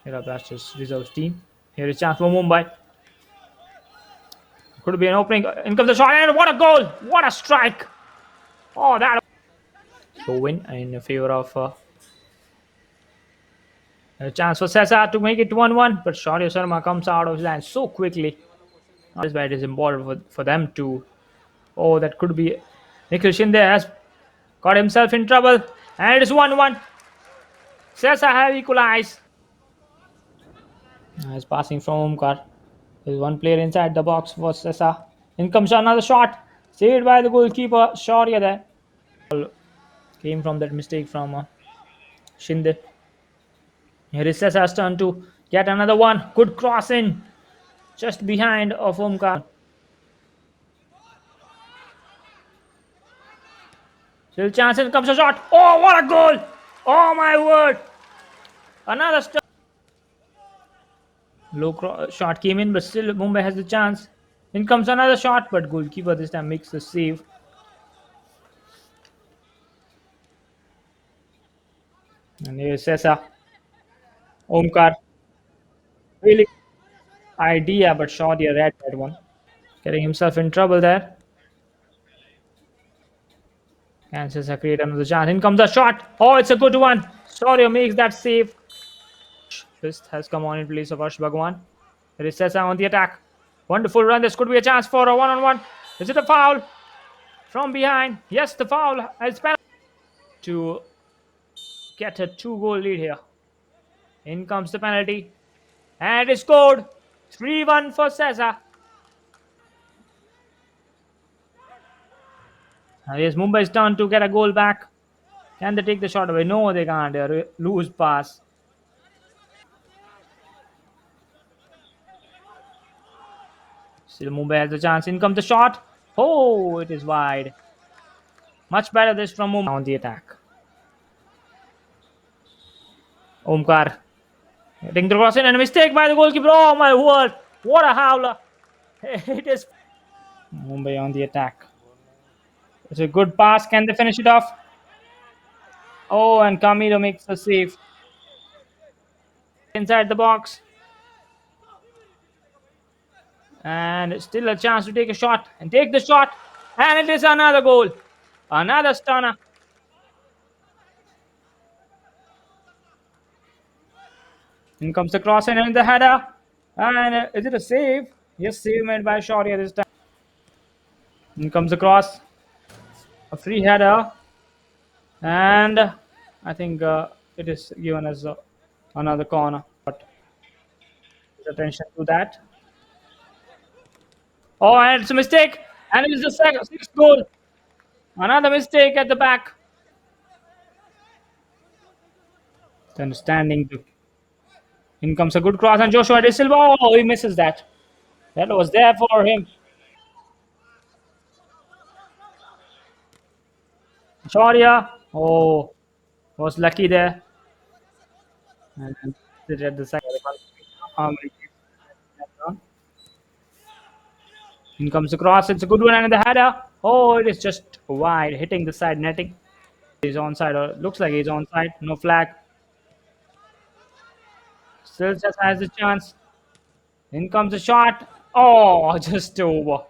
Here are Blasters reserves team. Here is chance for Mumbai. Could be an opening. In comes the shot, and what a goal! What a strike! Oh, that show win in favor of a chance for Sesa to make it 1-1, but Shaurya Sharma comes out of his hand so quickly. This bat is important for them to. Oh, that could be. Nikhil Shinde has got himself in trouble, and it is 1-1. Sesa have equalized. Nice passing from Omkar. There's one player inside the box for Sesa. In comes another shot, saved by the goalkeeper Shaurya there. Came from that mistake from Shinde. Here is Sesa's turn to get another one. Good cross in, just behind of Omkar. Still chance and comes a shot. Oh, what a goal! Oh my word! Another low shot came in, but still Mumbai has the chance. In comes another shot, but goalkeeper this time makes the save. And here's Sesa. Omkar. Really idea, but shot here read that one. Getting himself in trouble there. And Sesa create another chance. In comes a shot. Oh, it's a good one. Soria makes that save. Fist has come on in place of Harsh Bhagwan. There is Sesa on the attack. Wonderful run. This could be a chance for a one-on-one. Is it a foul? From behind. Yes, the foul is penalty to get a 2-goal lead here. In comes the penalty. And it is scored. 3-1 for Sesa. Yes, Mumbai's turn to get a goal back. Can they take the shot away? No, they can't. They lose pass. Still Mumbai has the chance. In comes the shot. Oh, it is wide. Much better this from Mumbai on the attack. Omkar getting the cross in and a mistake by the goalkeeper. Oh my word. What a howler. It is Mumbai on the attack. It's a good pass. Can they finish it off? Oh, and Camilo makes the save. Inside the box. And still a chance to take a shot. And take the shot. And it is another goal. Another stunner. In comes the cross and the header. And is it a save? Yes, save made by Shaurya this time. In comes the cross. A free header. And I think it is given as another corner. But attention to that. Oh, and it's a mistake. And it is the sixth goal. Another mistake at the back. Then standing. In comes a good cross and Joshua De Silva. Oh, he misses that. That was there for him. Shaurya. Oh, was lucky there. And did at the second. In comes the cross. It's a good one and the header. Oh, it is just wide, hitting the side netting. He's onside, or looks like he's onside. No flag. Still just has a chance. In comes the shot. Oh, just over.